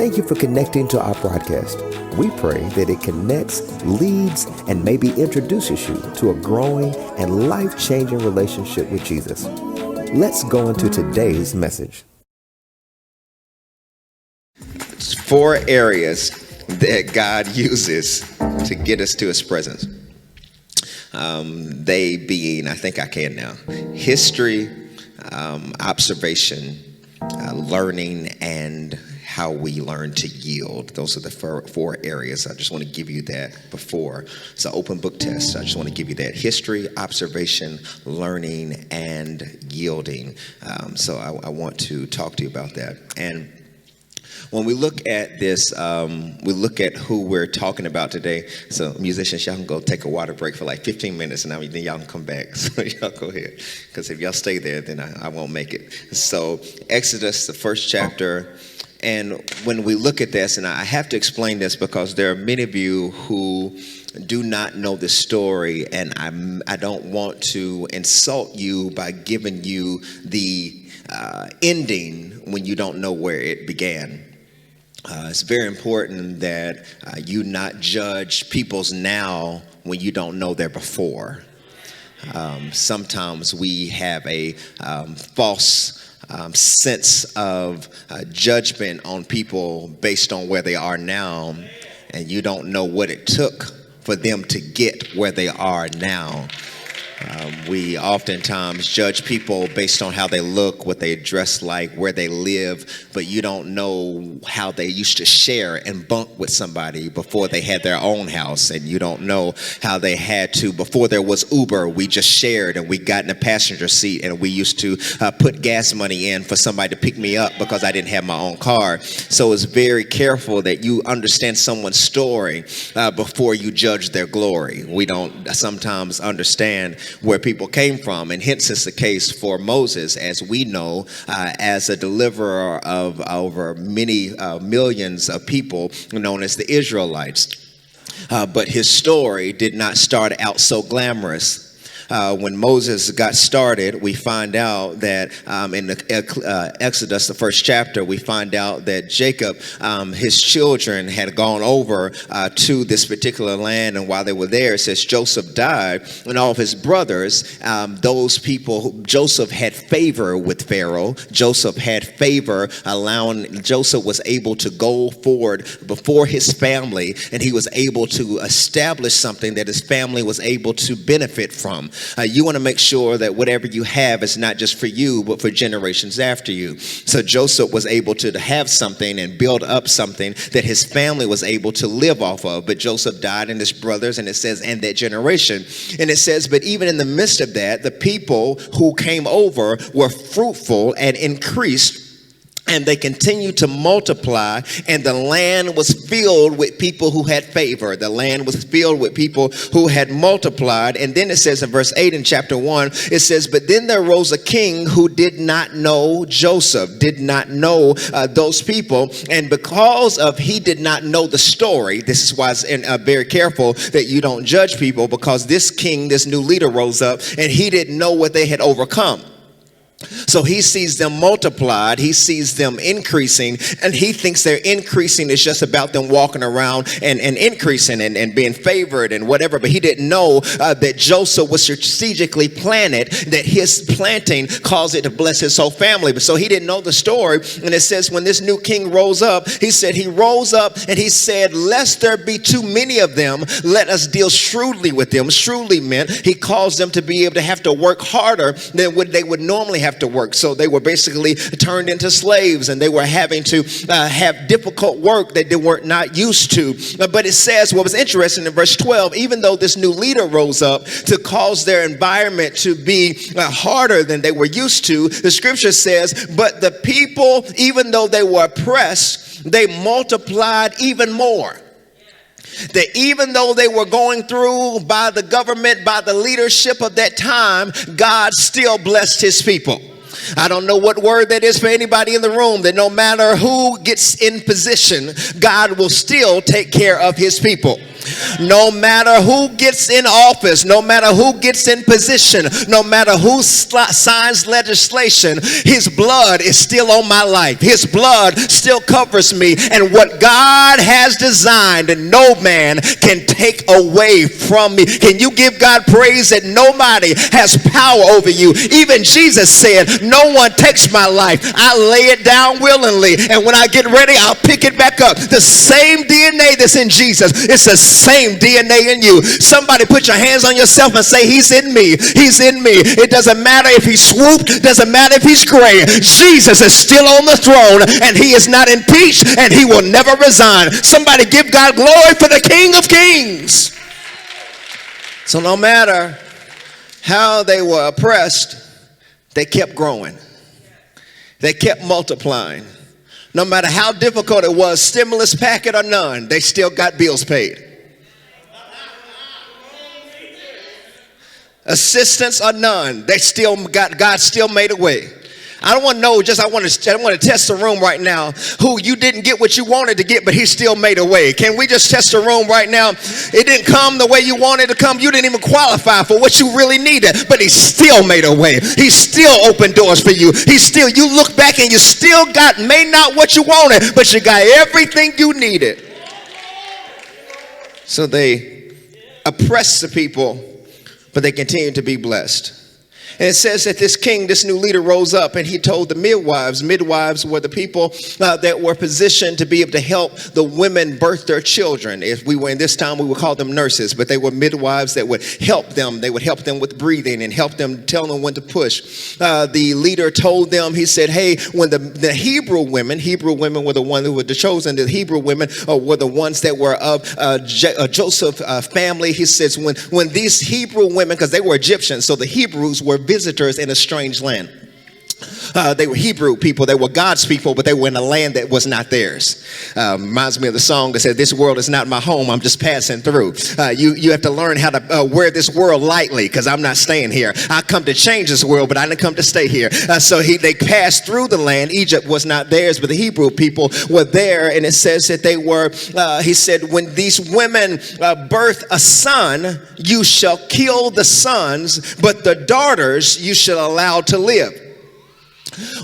Thank you for connecting to our broadcast. We pray that it connects, leads, and maybe introduces you to a growing and life-changing relationship with Jesus. Let's go into today's message. 4 areas that God uses to get us to his presence. They being, I think I can now, history, observation, learning, and how we learn to yield. Those are the 4 areas. I just want to give you that before. It's an open book test. I just want to give you that: history, observation, learning, and yielding. So I want to talk to you about that. And when we look at this, we look at who we're talking about today. So musicians, y'all can go take a water break for like 15 minutes, and then y'all can come back. So y'all go ahead, because if y'all stay there, then I won't make it. So Exodus, the first chapter. And when we look at this, and I have to explain this because there are many of you who do not know the story, and I don't want to insult you by giving you the ending when you don't know where it began. It's very important that you not judge people's now when you don't know their before. Sometimes we have a false sense of judgment on people based on where they are now, and you don't know what it took for them to get where they are now. We oftentimes judge people based on how they look, what they dress like, where they live, but you don't know how they used to share and bunk with somebody before they had their own house, and you don't know how they had to, before there was Uber, we just shared and we got in a passenger seat, and we used to put gas money in for somebody to pick me up because I didn't have my own car. So it's very careful that you understand someone's story before you judge their glory. We don't sometimes understand where people came from, and hence it's the case for Moses, as we know, as a deliverer of over many millions of people known as the Israelites. But his story did not start out so glamorous. When Moses got started, we find out that in the Exodus, the first chapter, we find out that Jacob, his children had gone over to this particular land, and while they were there, it says Joseph died, and all of his brothers, those people, Joseph had favor with Pharaoh. Joseph had favor, Joseph was able to go forward before his family, and he was able to establish something that his family was able to benefit from. You want to make sure that whatever you have is not just for you, but for generations after you. So Joseph was able to have something and build up something that his family was able to live off of. But Joseph died, and his brothers, and it says, and that generation. And it says, but even in the midst of that, the people who came over were fruitful and increased, and they continued to multiply, and the land was filled with people who had favor. The land was filled with people who had multiplied. And then it says in verse 8 in chapter 1, it says, but then there rose a king who did not know Joseph, did not know those people. And because of he did not know the story, this is why it's very careful that you don't judge people, because this king, this new leader rose up, and he didn't know what they had overcome. So he sees them multiplied, he sees them increasing, and he thinks their increasing is just about them walking around and increasing and being favored and whatever. But he didn't know that Joseph was strategically planted, that his planting caused it to bless his whole family. But so he didn't know the story. And it says when this new king rose up, he said he rose up and he said, lest there be too many of them, let us deal shrewdly with them. Shrewdly meant he caused them to be able to have to work harder than what they would normally have to work. So they were basically turned into slaves, and they were having to have difficult work that they were not used to. But it says, what was interesting in verse 12, even though this new leader rose up to cause their environment to be harder than they were used to, the scripture says, but the people, even though they were oppressed, they multiplied even more. That even though they were going through by the government, by the leadership of that time, God still blessed his people. I don't know what word that is for anybody in the room, that no matter who gets in position, God will still take care of his people. No matter who gets in office, no matter who gets in position, no matter who signs legislation, his blood is still on my life. His blood still covers me. And what God has designed, no man can take away from me. Can you give God praise that nobody has power over you? Even Jesus said, no one takes my life. I lay it down willingly. And when I get ready, I'll pick it back up. The same DNA that's in Jesus, it's the same DNA in you. Somebody put your hands on yourself and say, he's in me. He's in me. It doesn't matter if he's swooped. Doesn't matter if he's gray. Jesus is still on the throne, and he is not impeached, and he will never resign. Somebody give God glory for the King of Kings. So no matter how they were oppressed, they kept growing. They kept multiplying. No matter how difficult it was, stimulus packet or none, they still got bills paid. Assistance or none, they still got, God still made a way. I don't want to know, I want to test the room right now who you didn't get what you wanted to get, but he still made a way. Can we just test the room right now? It didn't come the way you wanted to come. You didn't even qualify for what you really needed, but he still made a way. He still opened doors for you. You look back and you still got, may not what you wanted, but you got everything you needed. So they oppressed the people, but they continued to be blessed. And it says that this king, this new leader, rose up and he told the midwives. Midwives were the people that were positioned to be able to help the women birth their children. If we were in this time, we would call them nurses, but they were midwives that would help them. They would help them with breathing and help them, tell them when to push. The leader told them, he said, hey, when the Hebrew women were the ones who were chosen. The Hebrew women were the ones that were of Joseph family. He says, when these Hebrew women, because they were Egyptians, so the Hebrews were visitors in a strange land. They were Hebrew people. They were God's people, but they were in a land that was not theirs. Reminds me of the song that said, this world is not my home. I'm just passing through. You have to learn how to wear this world lightly, because I'm not staying here. I come to change this world, but I didn't come to stay here. So they passed through the land. Egypt was not theirs, but the Hebrew people were there. And it says that they were, he said, when these women birth a son, you shall kill the sons, but the daughters you shall allow to live.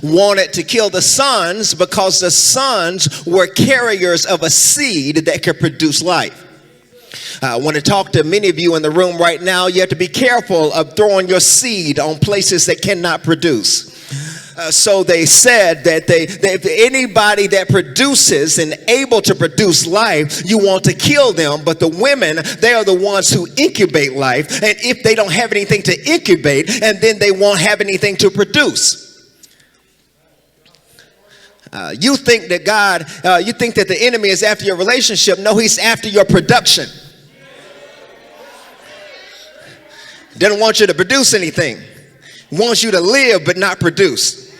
Wanted to kill the sons because the sons were carriers of a seed that could produce life. I want to talk to many of you in the room right now. You have to be careful of throwing your seed on places that cannot produce. So they said that if anybody that produces and able to produce life, you want to kill them. But the women, they are the ones who incubate life. And if they don't have anything to incubate, and then they won't have anything to produce. You think that you think that the enemy is after your relationship. No, he's after your production. Doesn't want you to produce anything. Wants you to live but not produce.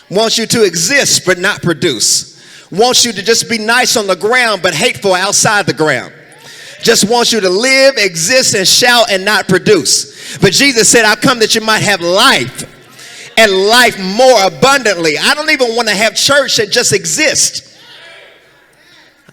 Wants you to exist but not produce. Wants you to just be nice on the ground but hateful outside the ground. Just wants you to live, exist, and shout and not produce. But Jesus said, I've come that you might have life, and life more abundantly. I don't even want to have church that just exists.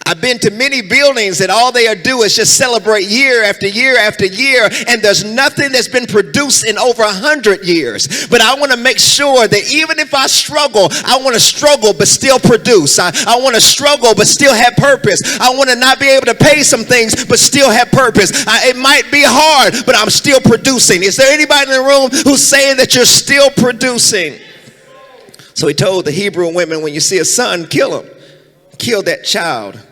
I've been to many buildings that all they do is just celebrate year after year after year, and there's nothing that's been produced in over 100 years. But I want to make sure that even if I struggle, I want to struggle but still produce. I want to struggle but still have purpose. I want to not be able to pay some things but still have purpose. It might be hard, but I'm still producing. Is there anybody in the room who's saying that you're still producing? So he told the Hebrew women, when you see a son, kill him. Kill that child.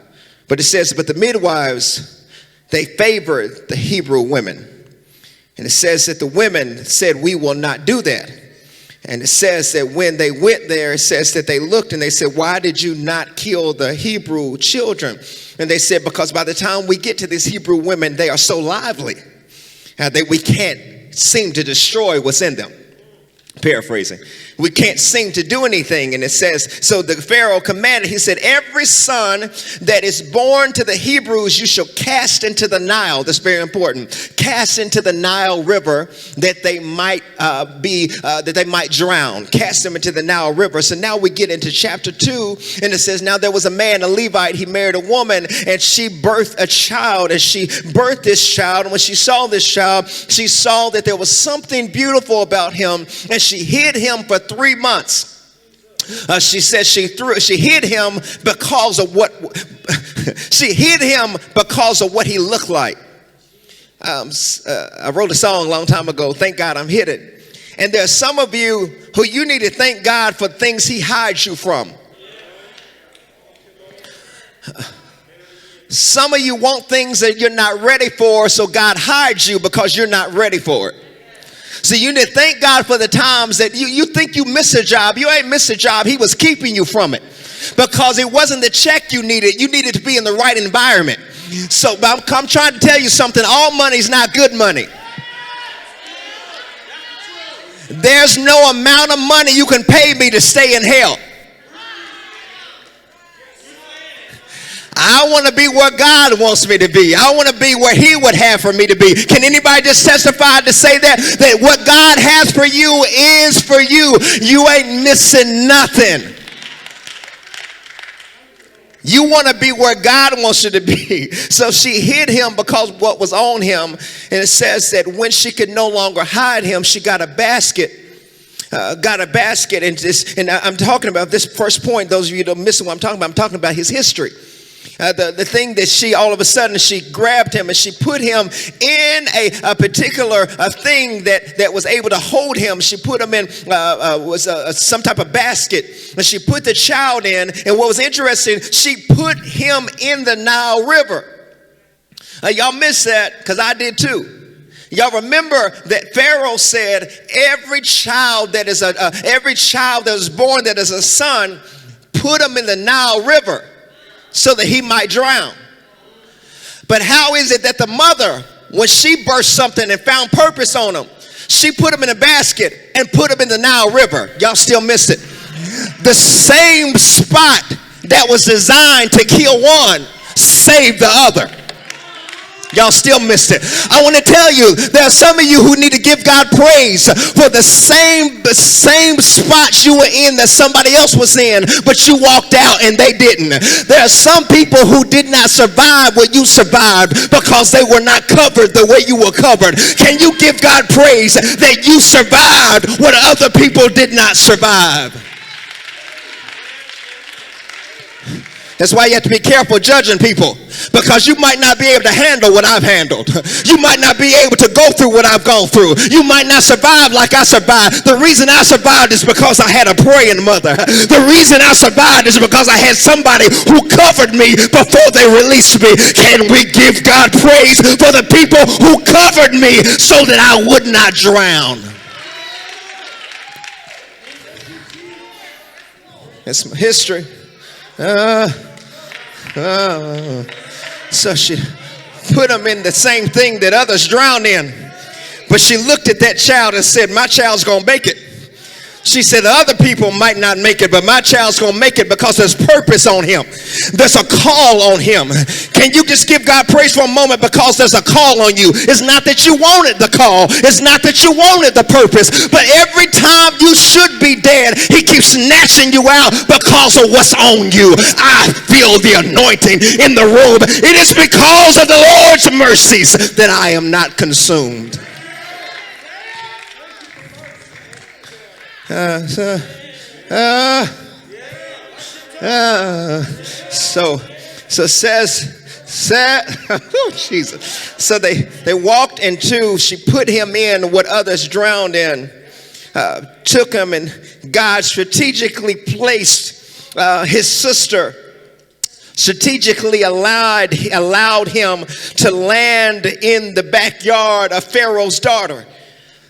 But it says, but the midwives, they favored the Hebrew women. And it says that the women said, we will not do that. And it says that when they went there, it says that they looked and they said, why did you not kill the Hebrew children? And they said, because by the time we get to these Hebrew women, they are so lively that we can't seem to destroy what's in them. Paraphrasing. We can't seem to do anything. And it says, so the Pharaoh commanded, he said, every son that is born to the Hebrews, you shall cast into the Nile. That's very important. Cast into the Nile River that they might drown. Cast them into the Nile River. So now we get into chapter 2, and it says, now there was a man, a Levite, he married a woman, and she birthed a child, and she birthed this child. And when she saw this child, she saw that there was something beautiful about him, and she hid him for 3 months. She said she hid him because of what he looked like. I wrote a song a long time ago, Thank God I'm Hidden. And there's some of you who you need to thank God for things he hides you from. Some of you want things that you're not ready for, so God hides you because you're not ready for it. So you need to thank God for the times that you think you missed a job. You ain't missed a job. He was keeping you from it because it wasn't the check you needed. You needed to be in the right environment. So I'm trying to tell you something. All money's not good money. There's no amount of money you can pay me to stay in hell. I want to be where God wants me to be. I want to be where he would have for me to be. Can anybody just testify to say that what God has for you is for you? You ain't missing nothing. You want to be where God wants you to be. So she hid him because of what was on him. And it says that when she could no longer hide him, she got a basket. And I'm talking about this first point. Those of you that don't miss what I'm talking about his history. The thing that she all of a sudden she grabbed him and she put him in a particular thing that was able to hold him. She put him in some type of basket, and she put the child in. And what was interesting, she put him in the Nile River. Y'all missed that because I did too. Y'all remember that Pharaoh said every child that is born that is a son, put him in the Nile River so that he might drown. But how is it that the mother, when she birthed something and found purpose on him, she put him in a basket and put him in the Nile River? Y'all still missed it. The same spot that was designed to kill one saved the other. Y'all still missed it. I want to tell you, there are some of you who need to give God praise for the same spots you were in that somebody else was in, but you walked out and they didn't. There are some people who did not survive what you survived because they were not covered the way you were covered. Can you give God praise that you survived what other people did not survive? That's why you have to be careful judging people, because you might not be able to handle what I've handled. You might not be able to go through what I've gone through. You might not survive like I survived. The reason I survived is because I had a praying mother. The reason I survived is because I had somebody who covered me before they released me. Can we give God praise for the people who covered me so that I would not drown? That's my history. So she put him in the same thing that others drowned in. But she looked at that child and said, my child's going to make it. She said, other people might not make it, but my child's going to make it because there's purpose on him. There's a call on him. Can you just give God praise for a moment because there's a call on you? It's not that you wanted the call. It's not that you wanted the purpose. But every time you should be dead, he keeps snatching you out because of what's on you. I feel the anointing in the room. It is because of the Lord's mercies that I am not consumed. So oh Jesus. So they walked into, she put him in what others drowned in, took him, and God strategically placed his sister, strategically allowed him to land in the backyard of Pharaoh's daughter.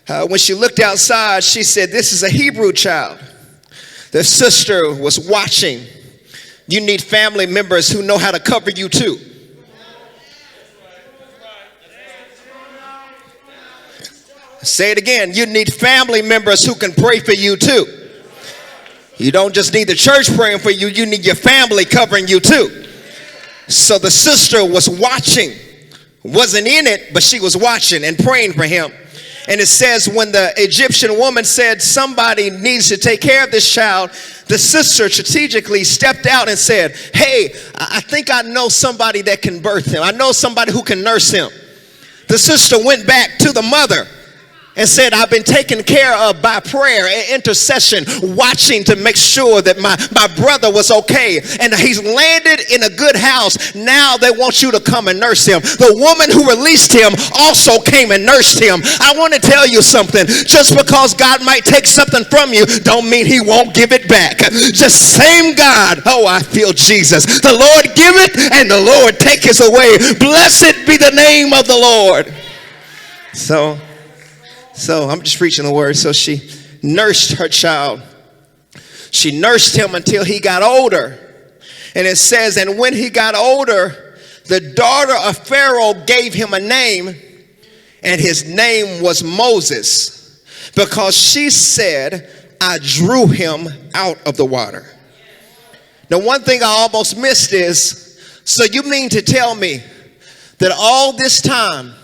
When she looked outside, she said, this is a Hebrew child. The sister was watching. You need family members who know how to cover you too. Say it again. You need family members who can pray for you too. You don't just need the church praying for you. You need your family covering you too. So the sister was watching. Wasn't in it, but she was watching and praying for him. And it says when the Egyptian woman said somebody needs to take care of this child, the sister strategically stepped out and said, hey, I think I know somebody that can birth him. I know somebody who can nurse him. The sister went back to the mother and said, I've been taken care of by prayer and intercession, watching to make sure that my brother was okay. And he's landed in a good house. Now they want you to come and nurse him. The woman who released him also came and nursed him. I want to tell you something. Just because God might take something from you, don't mean he won't give it back. Just same God. Oh, I feel Jesus. The Lord give it and the Lord take his away. Blessed be the name of the Lord. So I'm just preaching the word. So she nursed her child. She nursed him until he got older. And it says, and when he got older, the daughter of Pharaoh gave him a name, and his name was Moses, because she said, I drew him out of the water. Now, one thing I almost missed is, so you mean to tell me that all this time,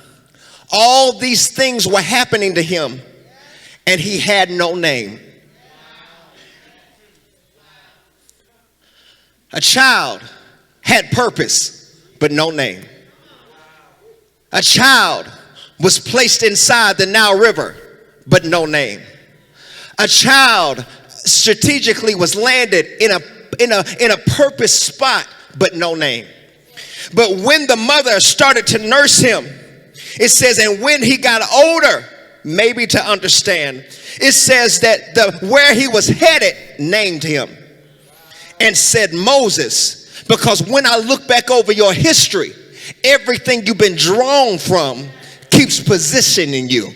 all these things were happening to him, and he had no name? A child had purpose, but no name. A child was placed inside the Nile River, but no name. A child strategically was landed in a purpose spot, but no name. But when the mother started to nurse him, it says, and when he got older, maybe to understand, it says that where he was headed named him and said Moses, because when I look back over your history, everything you've been drawn from keeps positioning you.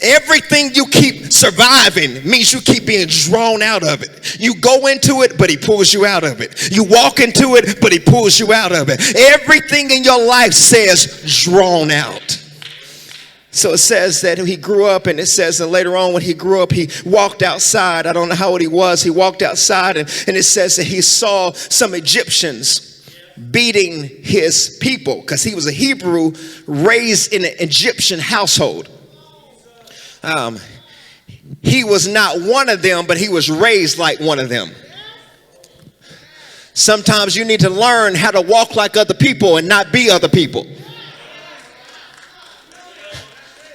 Everything you keep surviving means you keep being drawn out of it. You go into it, but he pulls you out of it. You walk into it, but he pulls you out of it. Everything in your life says drawn out. So it says that he grew up, and it says that later on when he grew up, he walked outside. I don't know how old he was. He walked outside, and it says that he saw some Egyptians beating his people, because he was a Hebrew raised in an Egyptian household. He was not one of them, but he was raised like one of them. Sometimes you need to learn how to walk like other people and not be other people.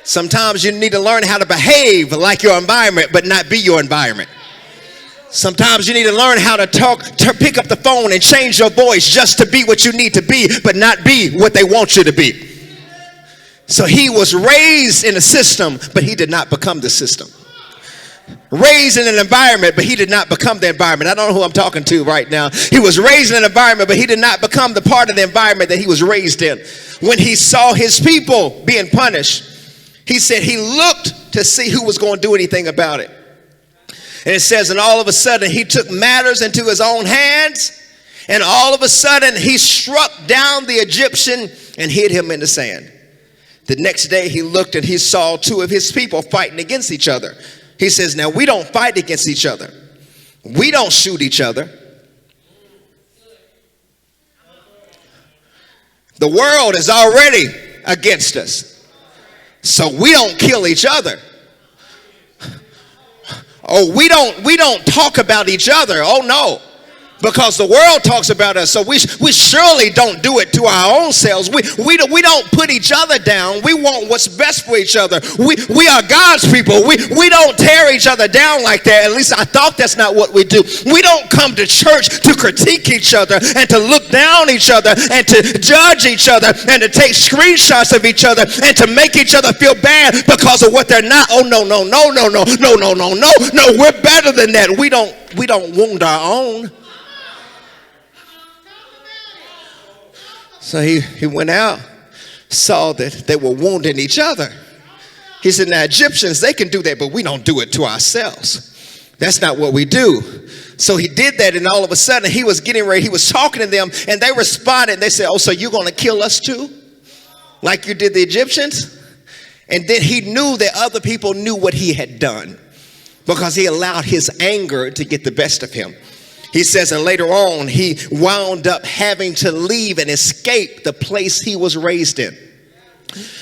Sometimes you need to learn how to behave like your environment, but not be your environment. Sometimes you need to learn how to pick up the phone and change your voice just to be what you need to be, but not be what they want you to be. So he was raised in a system, but he did not become the system. Raised in an environment, but he did not become the environment. I don't know who I'm talking to right now. He was raised in an environment, but he did not become the part of the environment that he was raised in. When he saw his people being punished, he said he looked to see who was going to do anything about it. And it says, and all of a sudden he took matters into his own hands, and all of a sudden he struck down the Egyptian and hid him in the sand. The next day he looked and he saw two of his people fighting against each other. He says, now we don't fight against each other. We don't shoot each other. The world is already against us. So we don't kill each other. Oh, we don't talk about each other. Oh no. Because the world talks about us, so we surely don't do it to our own selves. We don't put each other down. We want what's best for each other. We are God's people. We don't tear each other down like that. At least I thought that's not what we do. We don't come to church to critique each other and to look down each other and to judge each other and to take screenshots of each other and to make each other feel bad because of what they're not. Oh no. We're better than that. We don't wound our own. So he went out, saw that they were wounding each other. He said, now Egyptians, they can do that, but we don't do it to ourselves. That's not what we do. So he did that, and all of a sudden he was getting ready. He was talking to them, and they responded. And they said, oh, so you're going to kill us too? like you did the Egyptians. And then he knew that other people knew what he had done because he allowed his anger to get the best of him. He says, and later on, he wound up having to leave and escape the place he was raised in.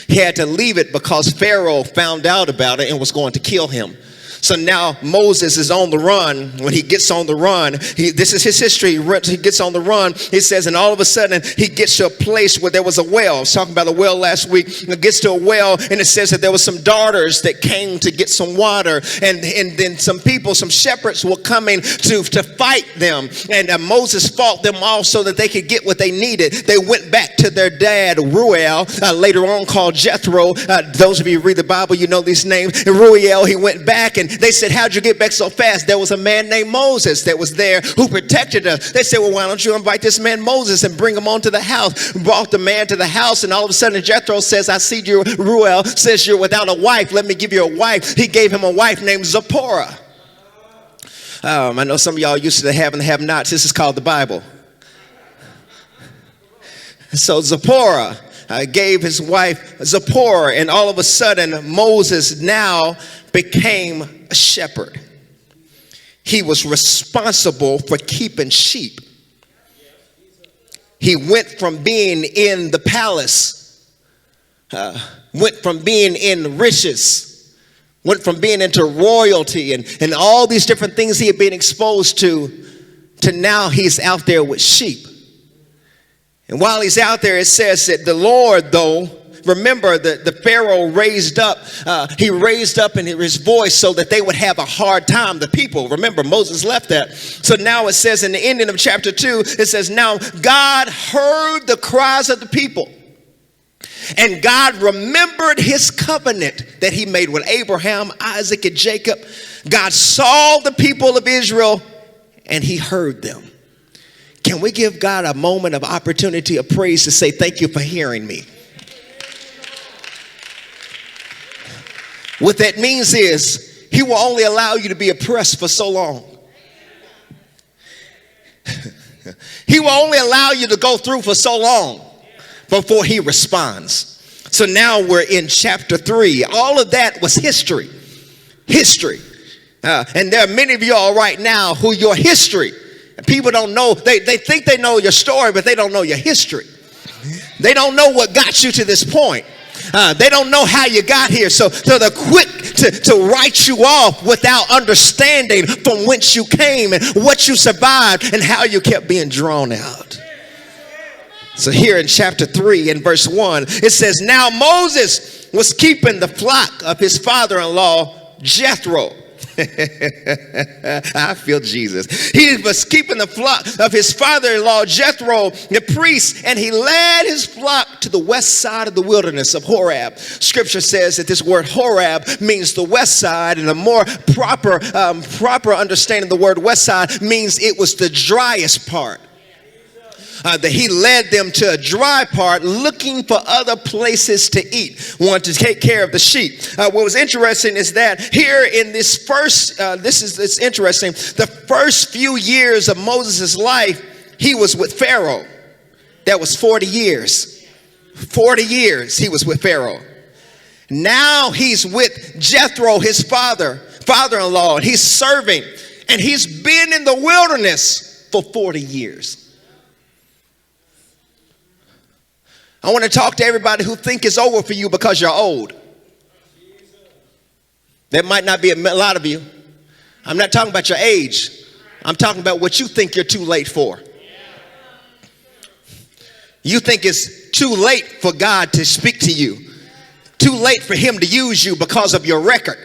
He had to leave it because Pharaoh found out about it and was going to kill him. So now Moses is on the run. When he gets on the run, this is his history. He gets on the run. He says, and all of a sudden he gets to a place where there was a well. I was talking about a well last week. He gets to a well, and it says that there was some daughters that came to get some water, and then some people, some shepherds were coming to fight them. And Moses fought them off so that they could get what they needed. They went back to their dad, Ruel, later on called Jethro. Those of you who read the Bible, you know these names. And Ruel, he went back, and they said, how'd you get back so fast? There was a man named Moses that was there who protected us. They said, well, why don't you invite this man Moses and bring him onto the house? Brought the man to the house, and all of a sudden Jethro says, I see you, Ruel says you're without a wife. Let me give you a wife. He gave him a wife named Zipporah. I know some of y'all used to the have and have nots. This is called the Bible. So Zipporah gave his wife Zipporah, and all of a sudden Moses now became a shepherd. He was responsible for keeping sheep. He went from being in the palace, went from being in riches, went from being into royalty and all these different things he had been exposed to now he's out there with sheep. And while he's out there, it says that the Lord, though, remember the Pharaoh raised up in his voice so that they would have a hard time, the people. Remember, Moses left that. So now it says in the ending of chapter 2, it says, now God heard the cries of the people. And God remembered his covenant that he made with Abraham, Isaac, and Jacob. God saw the people of Israel and he heard them. Can we give God a moment of opportunity of praise to say, thank you for hearing me? What that means is he will only allow you to be oppressed for so long. He will only allow you to go through for so long before he responds. So now we're in chapter 3. All of that was history. And there are many of y'all right now who your history, people don't know, they think they know your story, but they don't know your history. They don't know what got you to this point. They don't know how you got here. So they're quick to write you off without understanding from whence you came and what you survived and how you kept being drawn out. So here in chapter 3 and verse 1, it says, now Moses was keeping the flock of his father-in-law, Jethro. I feel Jesus. He was keeping the flock of his father-in-law Jethro, the priest, and he led his flock to the west side of the wilderness of Horeb. Scripture says that this word Horeb means the west side, and a more proper understanding of the word west side means it was the driest part. That he led them to a dry part looking for other places to eat, wanted to take care of the sheep. What was interesting is that here in this first, it's interesting, the first few years of Moses' life, he was with Pharaoh. That was 40 years. 40 years he was with Pharaoh. Now he's with Jethro, his father-in-law, and he's serving, and he's been in the wilderness for 40 years. I want to talk to everybody who think it's over for you because you're old. That might not be a lot of you. I'm not talking about your age. I'm talking about what you think you're too late for. You think it's too late for God to speak to you. Too late for him to use you because of your record.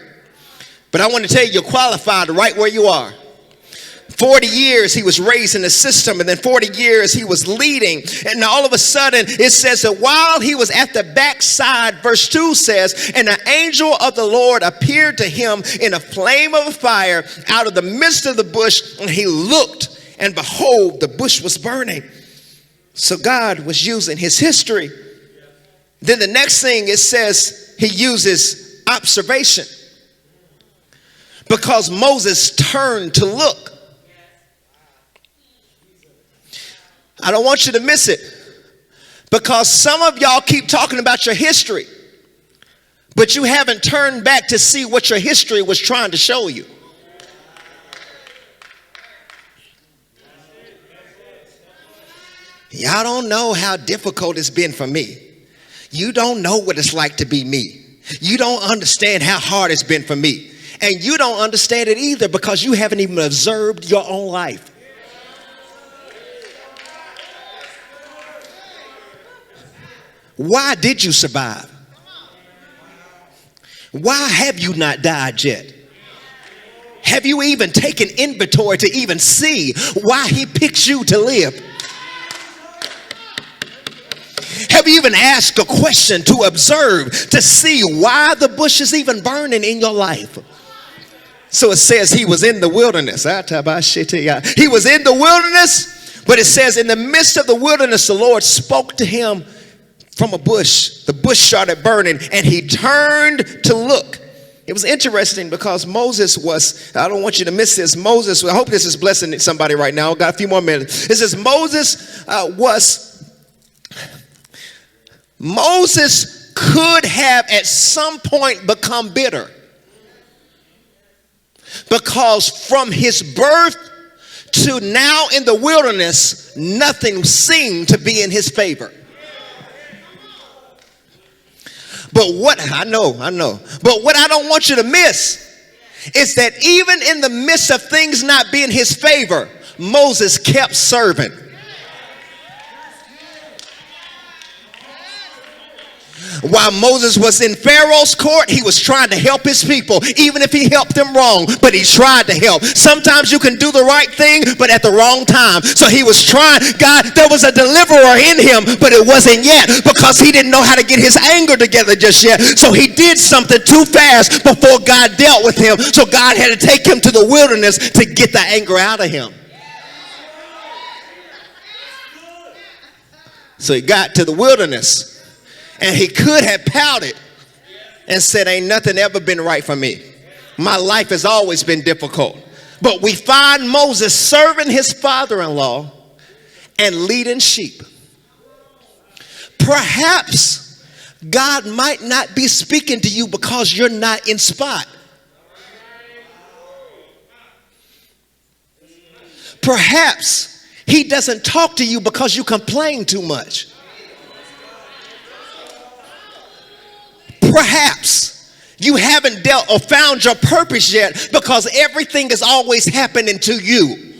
But I want to tell you, you're qualified right where you are. 40 years he was raised in the system, and then 40 years he was leading, and all of a sudden it says that while he was at the backside, verse 2 says, and an angel of the Lord appeared to him in a flame of fire out of the midst of the bush, and he looked, and behold, the bush was burning. So God was using his history. Then the next thing it says he uses observation, because Moses turned to look. I don't want you to miss it. Because some of y'all keep talking about your history, but you haven't turned back to see what your history was trying to show you. Y'all don't know how difficult it's been for me. You don't know what it's like to be me. You don't understand how hard it's been for me. And you don't understand it either because you haven't even observed your own life. Why did you survive? Why have you not died yet? Have you even taken inventory to even see why he picked you to live? Have you even asked a question to observe to see why the bush is even burning in your life? So it says he was in the wilderness. He was in the wilderness, but it says in the midst of the wilderness, the Lord spoke to him from a bush. The bush started burning and he turned to look. It was interesting because Moses was, I don't want you to miss this. Moses, I hope this is blessing somebody right now. I've got a few more minutes. It says Moses could have at some point become bitter because from his birth to now in the wilderness, nothing seemed to be in his favor. But what I know, but what I don't want you to miss is that even in the midst of things not being his favor, Moses kept serving. While Moses was in Pharaoh's court, he was trying to help his people, even if he helped them wrong, but he tried to help. Sometimes you can do the right thing, but at the wrong time. So he was trying. God, there was a deliverer in him, but it wasn't yet because he didn't know how to get his anger together just yet. So he did something too fast before God dealt with him. So God had to take him to the wilderness to get the anger out of him. So he got to the wilderness. And he could have pouted and said, ain't nothing ever been right for me. My life has always been difficult. But we find Moses serving his father-in-law and leading sheep. Perhaps God might not be speaking to you because you're not in spot. Perhaps he doesn't talk to you because you complain too much. Perhaps you haven't dealt or found your purpose yet because everything is always happening to you.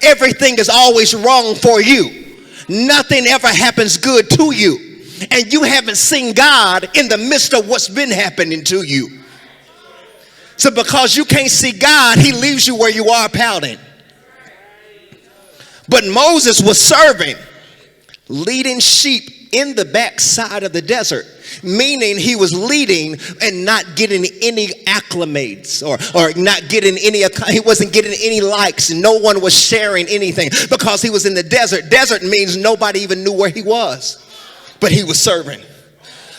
Everything is always wrong for you. Nothing ever happens good to you. And you haven't seen God in the midst of what's been happening to you. So because you can't see God, he leaves you where you are pouting. But Moses was serving, leading sheep in the backside of the desert, meaning he was leading and not getting any acclimates or not getting any, he wasn't getting any likes. No one was sharing anything because he was in the desert. Desert means nobody even knew where he was, but he was serving.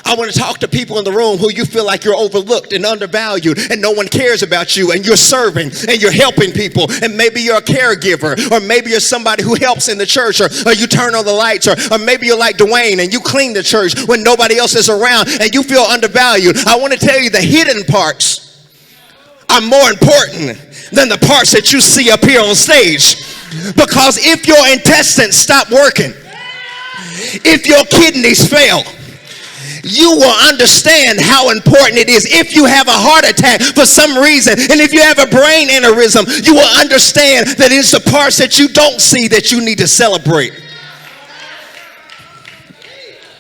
I want to talk to people in the room who you feel like you're overlooked and undervalued and no one cares about you, and you're serving and you're helping people, and maybe you're a caregiver, or maybe you're somebody who helps in the church, or you turn on the lights, or maybe you're like Dwayne and you clean the church when nobody else is around and you feel undervalued. I want to tell you the hidden parts are more important than the parts that you see up here on stage, because if your intestines stop working, if your kidneys fail, you will understand how important it is. If you have a heart attack for some reason, and if you have a brain aneurysm, you will understand that it's the parts that you don't see that you need to celebrate.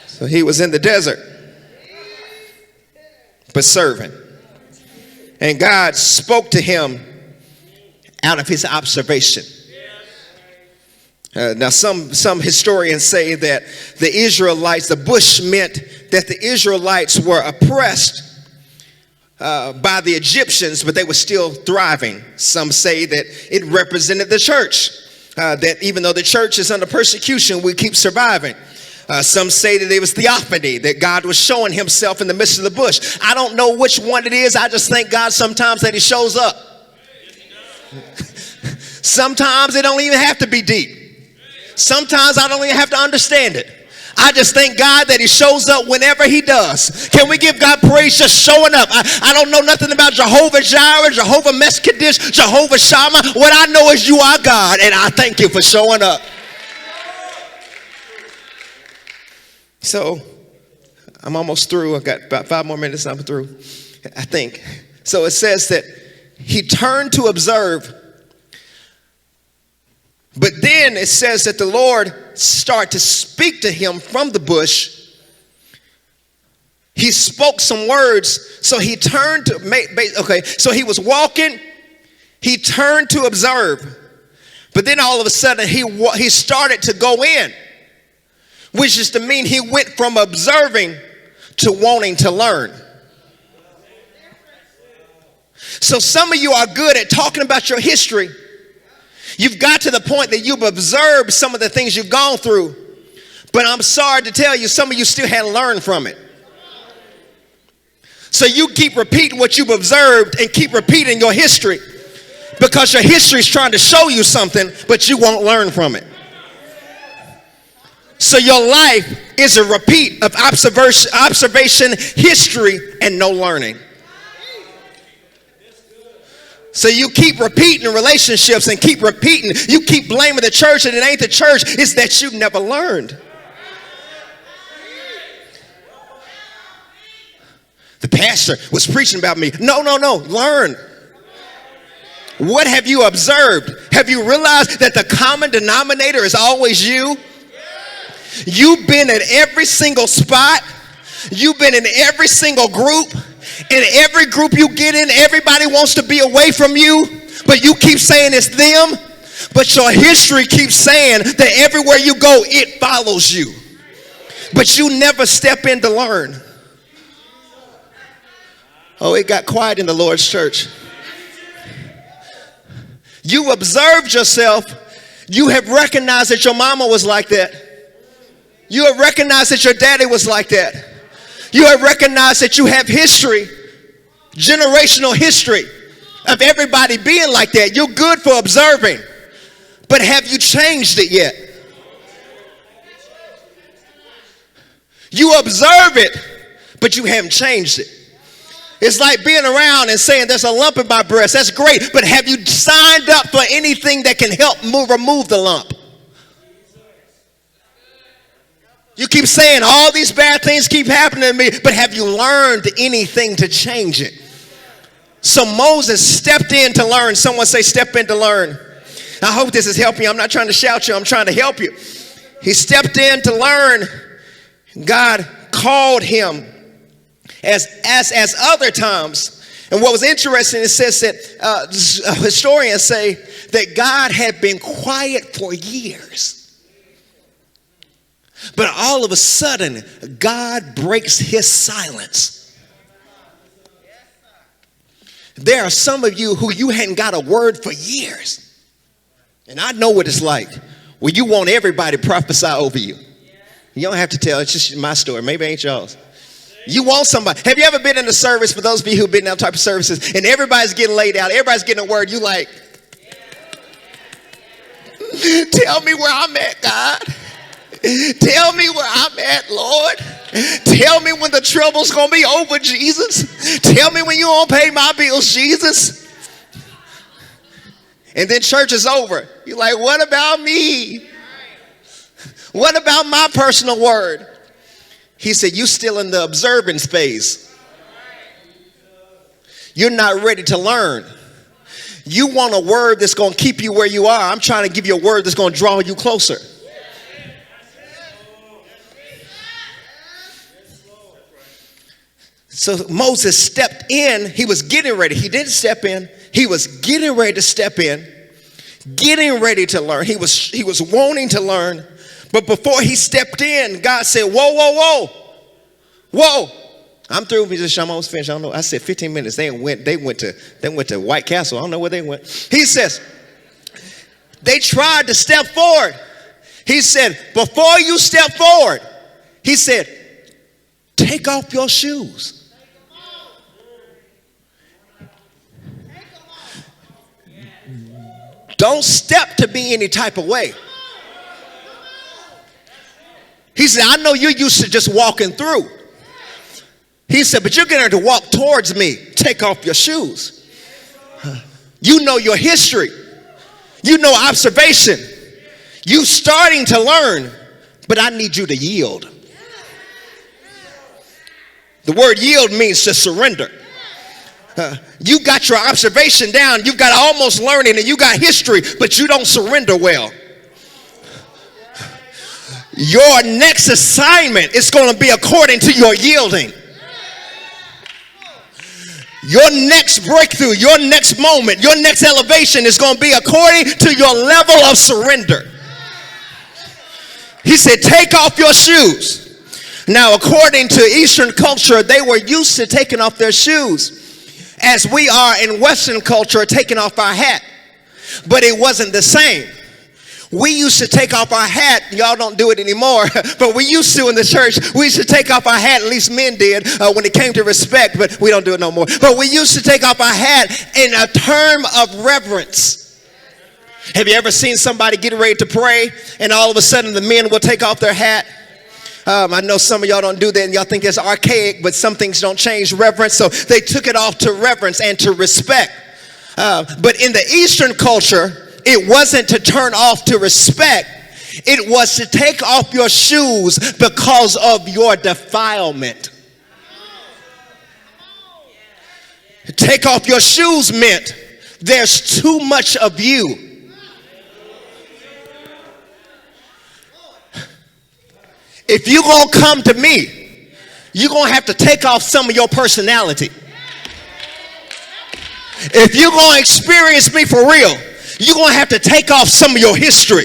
So he was in the desert, but serving. And God spoke to him out of his observation. Now some historians say that the Israelites, the bush meant that the Israelites were oppressed by the Egyptians, but they were still thriving. Some say that it represented the church, that even though the church is under persecution, we keep surviving. Some say that it was theophany, that God was showing himself in the midst of the bush. I don't know which one it is. I just thank God sometimes that he shows up. Sometimes it don't even have to be deep. Sometimes I don't even have to understand it. I just thank God that he shows up whenever he does. Can we give God praise just showing up? I don't know nothing about Jehovah Jireh, Jehovah Meskadish, Jehovah Shammah. What I know is you are God, and I thank you for showing up. So I'm almost through. I've got about 5 more minutes and I'm through, I think. So it says that he turned to observe. But then it says that the Lord started to speak to him from the bush. He spoke some words. So he turned to, so he was walking. He turned to observe. But then all of a sudden he started to go in, which is to mean he went from observing to wanting to learn. So some of you are good at talking about your history. You've got to the point that you've observed some of the things you've gone through. But I'm sorry to tell you, some of you still haven't learned from it. So you keep repeating what you've observed and keep repeating your history because your history is trying to show you something, but you won't learn from it. So your life is a repeat of observation, history, and no learning. So you keep repeating relationships and keep repeating. You keep blaming the church and it ain't the church. It's that you've never learned. The pastor was preaching about me. No. Learn. What have you observed? Have you realized that the common denominator is always you? You've been at every single spot. You've been in every single group. In every group you get in, everybody wants to be away from you, but you keep saying it's them. But your history keeps saying that everywhere you go, it follows you. But you never step in to learn. Oh, it got quiet in the Lord's church. You observed yourself. You have recognized that your mama was like that. You have recognized that your daddy was like that. You have recognized that you have history, generational history of everybody being like that. You're good for observing, but have you changed it yet? You observe it, but you haven't changed it. It's like being around and saying there's a lump in my breast. That's great, but have you signed up for anything that can help remove the lump? You keep saying all these bad things keep happening to me, but have you learned anything to change it? So Moses stepped in to learn. Someone say step in to learn. I hope this is helping you. I'm not trying to shout you. I'm trying to help you. He stepped in to learn. God called him as other times. And what was interesting, it says that historians say that God had been quiet for years. But all of a sudden, God breaks his silence. There are some of you who you hadn't got a word for years. And I know what it's like when you want everybody to prophesy over you. You don't have to tell, it's just my story. Maybe it ain't y'all's. You want somebody. Have you ever been in a service, for those of you who've been in that type of services, and everybody's getting laid out, everybody's getting a word, you like, tell me where I'm at, God. Tell me where I'm at, Lord. Tell me when the trouble's going to be over, Jesus. Tell me when you won't pay my bills, Jesus. And then church is over. You're like, what about me? What about my personal word? He said, you're still in the observance phase. You're not ready to learn. You want a word that's going to keep you where you are. I'm trying to give you a word that's going to draw you closer. So Moses stepped in. He was getting ready. He didn't step in. He was getting ready to step in, getting ready to learn. He was wanting to learn. But before he stepped in, God said, whoa. I'm through. I'm almost finished. I don't know. I said 15 minutes. They went to White Castle. I don't know where they went. He says, they tried to step forward. He said, before you step forward, he said, take off your shoes. Don't step to be any type of way. He He said, I know you're used to just walking through. He said, but you're getting to walk towards me. Take off your shoes. You know your history. You know observation. You starting to learn, but I need you to yield. The word yield means to surrender. You got your observation down. You've got almost learning and you got history, but you don't surrender well. Your next assignment is going to be according to your yielding. Your next breakthrough, your next moment, your next elevation is going to be according to your level of surrender. He said, take off your shoes. Now, according to Eastern culture, they were used to taking off their shoes, as we are in Western culture taking off our hat. But it wasn't the same. We used to take off our hat. Y'all don't do it anymore, but we used to in the church. We used to take off our hat, at least men did, when it came to respect, but we don't do it no more. But we used to take off our hat in a term of reverence. Have you ever seen somebody get ready to pray and all of a sudden the men will take off their hat? I know some of y'all don't do that and y'all think it's archaic, but some things don't change reverence. So they took it off to reverence and to respect. But in the Eastern culture, it wasn't to turn off to respect. It was to take off your shoes because of your defilement. To take off your shoes meant there's too much of you. If you're going to come to me, you're going to have to take off some of your personality. If you're going to experience me for real, you're going to have to take off some of your history.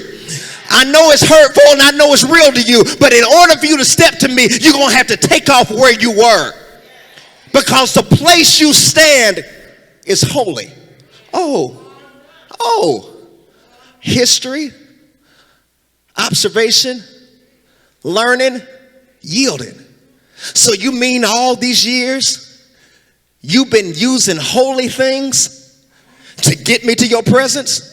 I know it's hurtful and I know it's real to you, but in order for you to step to me, you're going to have to take off where you were. Because the place you stand is holy. History, observation, learning, yielding. So you mean all these years you've been using holy things to get me to your presence?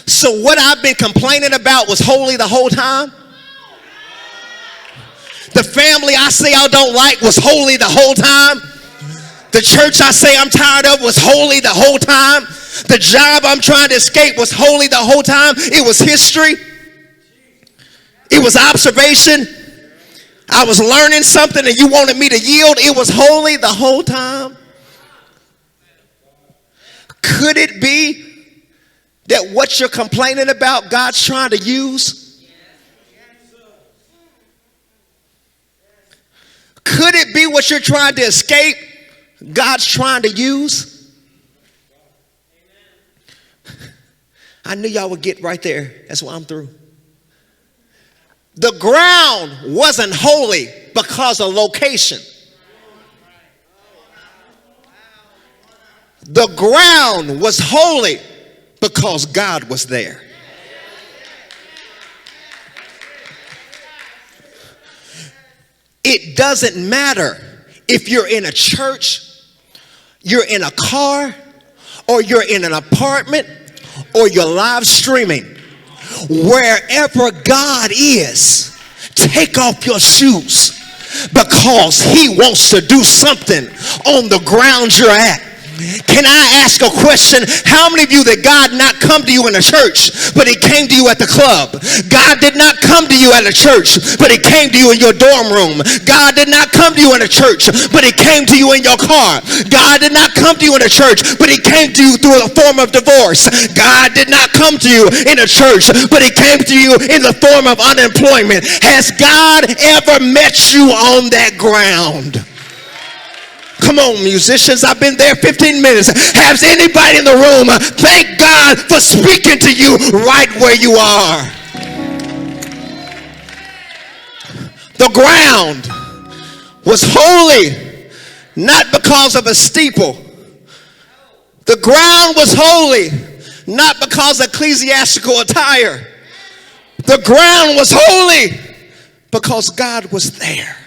So what I've been complaining about was holy the whole time? The family I say I don't like was holy the whole time? The church I say I'm tired of was holy the whole time? The job I'm trying to escape was holy the whole time? It was history. It was observation. I was learning something and you wanted me to yield. It was holy the whole time. Could it be that what you're complaining about, God's trying to use? Could it be what you're trying to escape, God's trying to use? I knew y'all would get right there. That's why I'm through. The ground wasn't holy because of location. The ground was holy because God was there. It doesn't matter if you're in a church, you're in a car, or you're in an apartment, or you're live streaming. Wherever God is, take off your shoes because he wants to do something on the ground you're at. Can I ask a question? How many of you that God not come to you in a church, but he came to you at the club? God did not come to you at a church, but he came to you in your dorm room. God did not come to you in a church, but he came to you in your car. God did not come to you in a church, but he came to you through a form of divorce. God did not come to you in a church, but he came to you in the form of unemployment. Has God ever met you on that ground? Come on, musicians, I've been there 15 minutes. Has anybody in the room thank God for speaking to you right where you are? The ground was holy, not because of a steeple. The ground was holy, not because of ecclesiastical attire. The ground was holy because God was there.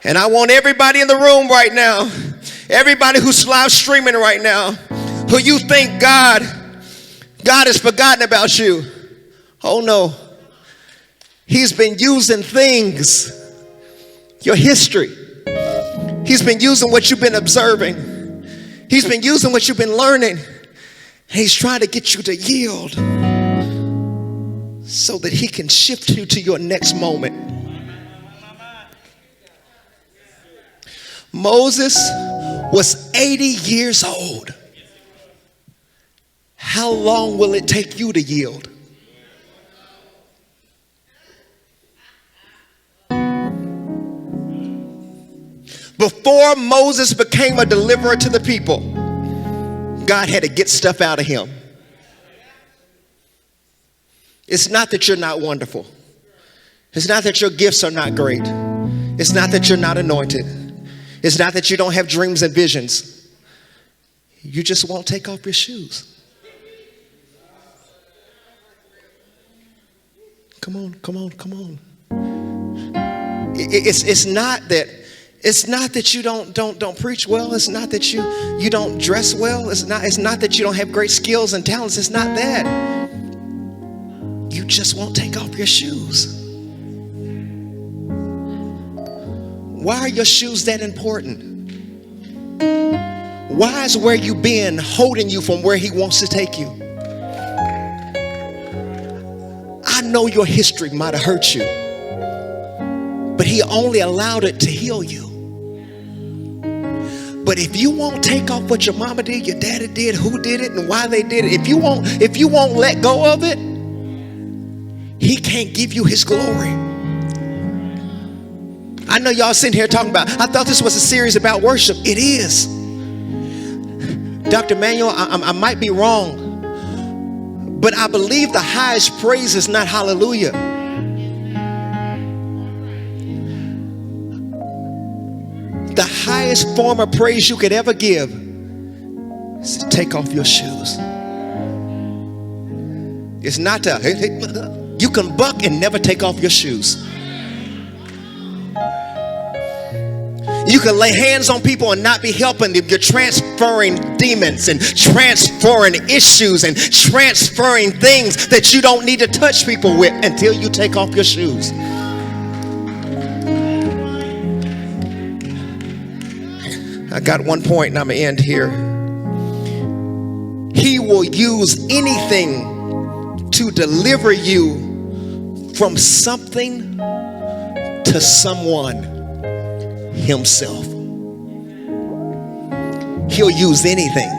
And I want everybody in the room right now, everybody who's live streaming right now, who you think God has forgotten about you. Oh no. He's been using things, your history. He's been using what you've been observing. He's been using what you've been learning. He's trying to get you to yield so that he can shift you to your next moment. Moses was 80 years old. How long will it take you to yield? Before Moses became a deliverer to the people, God had to get stuff out of him. It's not that you're not wonderful. It's not that your gifts are not great. It's not that you're not anointed. It's not that you don't have dreams and visions. You just won't take off your shoes. Come on, come on, come on. It's not that you don't preach well. It's not that you don't dress well. It's not that you don't have great skills and talents. It's not that. You just won't take off your shoes. Why are your shoes that important? Why is where you've been holding you from where he wants to take you? I know your history might have hurt you, but he only allowed it to heal you. But if you won't take off what your mama did, your daddy did, who did it, and why they did it, if you won't let go of it, he can't give you his glory. I know y'all sitting here talking about, I thought this was a series about worship. It is. Dr. Manuel, I might be wrong, but I believe the highest praise is not hallelujah. The highest form of praise you could ever give is to take off your shoes. It's not to, you can buck and never take off your shoes. You can lay hands on people and not be helping them. You're transferring demons and transferring issues and transferring things that you don't need to touch people with until you take off your shoes. I got one point and I'm going to end here. He will use anything to deliver you from something to someone himself. He'll use anything.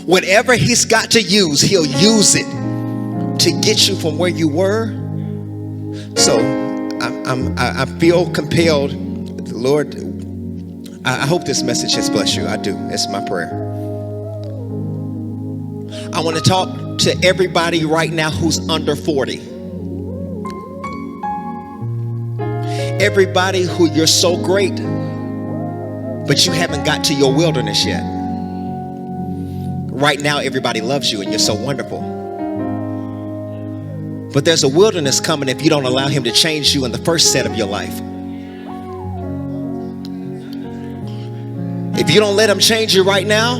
Whatever he's got to use, he'll use it to get you from where you were. So I feel compelled, Lord, I hope this message has blessed you. I do. It's my prayer. I want to talk to everybody right now who's under 40. Everybody who you're so great, but you haven't got to your wilderness yet. Right now, everybody loves you and you're so wonderful. But there's a wilderness coming if you don't allow him to change you in the first set of your life. If you don't let him change you right now,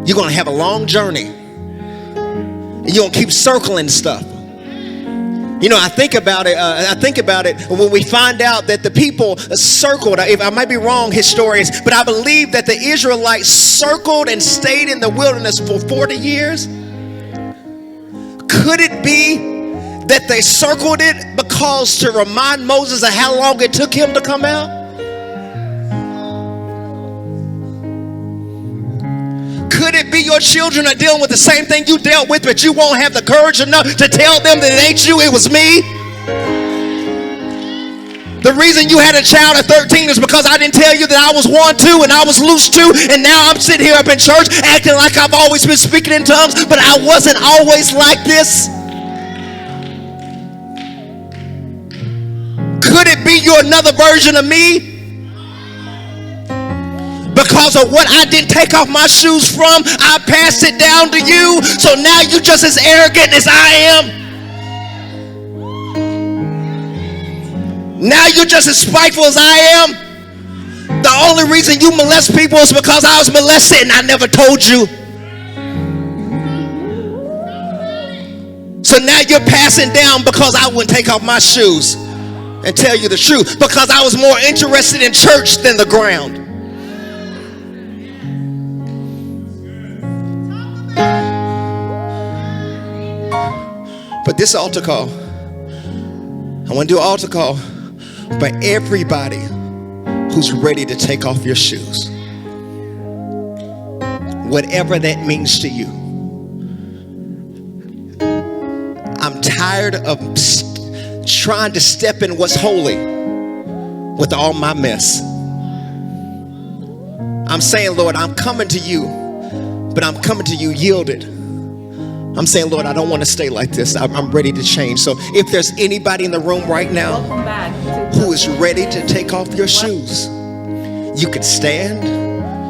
you're going to have a long journey. And you're going to keep circling stuff. You know, I think about it when we find out that the people circled, I might be wrong, historians, but I believe that the Israelites circled and stayed in the wilderness for 40 years. Could it be that they circled it because to remind Moses of how long it took him to come out? Could it be your children are dealing with the same thing you dealt with, but you won't have the courage enough to tell them that it ain't you, it was me? The reason you had a child at 13 is because I didn't tell you that I was one too and I was loose too, and now I'm sitting here up in church acting like I've always been speaking in tongues, but I wasn't always like this. Could it be you're another version of me? Because of what I didn't take off my shoes from, I passed it down to you. So now you're just as arrogant as I am. Now you're just as spiteful as I am. The only reason you molest people is because I was molested and I never told you. So now you're passing down because I wouldn't take off my shoes and tell you the truth, because I was more interested in church than the ground. But this altar call, I want to do an altar call for everybody who's ready to take off your shoes. Whatever that means to you. I'm tired of trying to step in what's holy with all my mess. I'm saying, Lord, I'm coming to you, but I'm coming to you yielded. I'm saying, Lord, I don't want to stay like this. I'm ready to change. So if there's anybody in the room right now who is ready to take off your shoes, you can stand,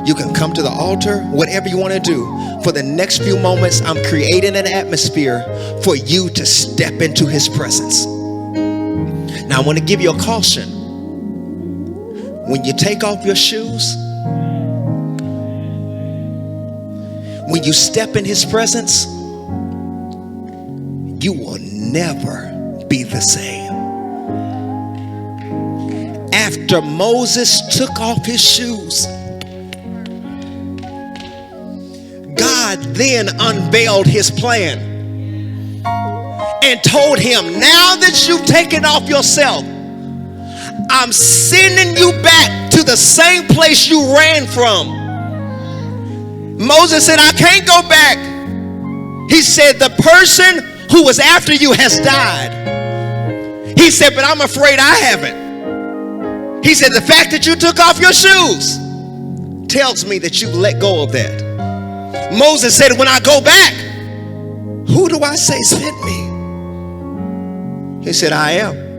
you can come to the altar, whatever you want to do. For the next few moments, I'm creating an atmosphere for you to step into his presence. Now, I want to give you a caution. When you take off your shoes, when you step in his presence, you will never be the same. After Moses took off his shoes, God then unveiled his plan and told him, now that you've taken off yourself, I'm sending you back to the same place you ran from. Moses said, I can't go back. He said, the person who was after you has died. He said, but I'm afraid I haven't. He said, the fact that you took off your shoes tells me that you've let go of that. Moses said, when I go back, who do I say sent me? He said, I am.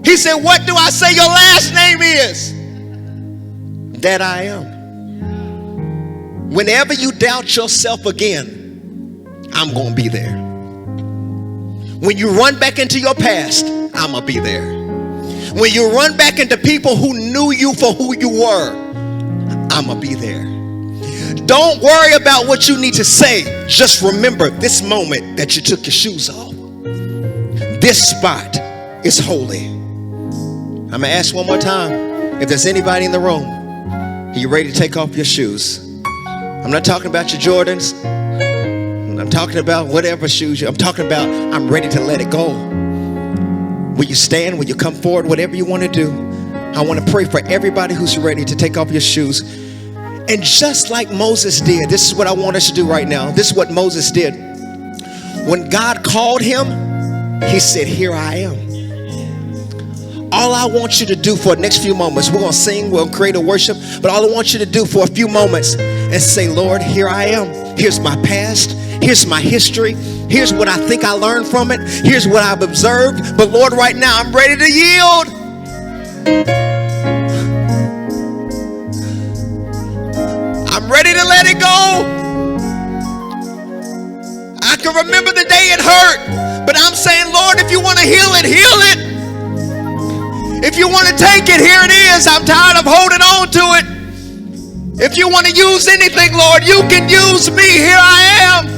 He said, what do I say your last name is? That I am. Whenever you doubt yourself again, I'm going to be there. When you run back into your past, I'm going to be there. When you run back into people who knew you for who you were, I'm going to be there. Don't worry about what you need to say. Just remember this moment that you took your shoes off. This spot is holy. I'm going to ask one more time. If there's anybody in the room, are you ready to take off your shoes? I'm not talking about your Jordans. I'm talking about whatever shoes I'm talking about. I'm ready to let it go. Will you stand? Will you come forward? Whatever you want to do. I want to pray for everybody who's ready to take off your shoes. And just like Moses did, this is what I want us to do right now. This is what Moses did. When God called him, he said, here I am. All I want you to do for the next few moments, we're going to sing, we'll create a worship, but all I want you to do for a few moments is say, Lord, here I am. Here's my past. Here's my history. Here's what I think I learned from it. Here's what I've observed. But Lord, right now, I'm ready to yield. I'm ready to let it go. I can remember the day it hurt, but I'm saying, Lord, if you want to heal it, heal it. If you want to take it, here it is. I'm tired of holding on to it. If you want to use anything, Lord, you can use me. Here I am.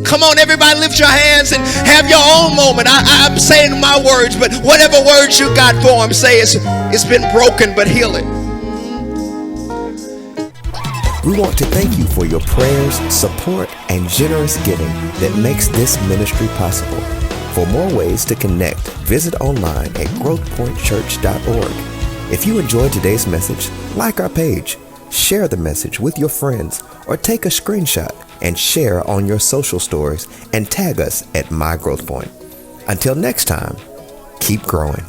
Come on, everybody, lift your hands and have your own moment. I'm saying my words, but whatever words you got for them, say it's been broken, but heal it. We want to thank you for your prayers, support, and generous giving that makes this ministry possible. For more ways to connect, visit online at growthpointchurch.org. If you enjoyed today's message, like our page, share the message with your friends, or take a screenshot and share on your social stories and tag us at My Growth Point. Until next time, keep growing.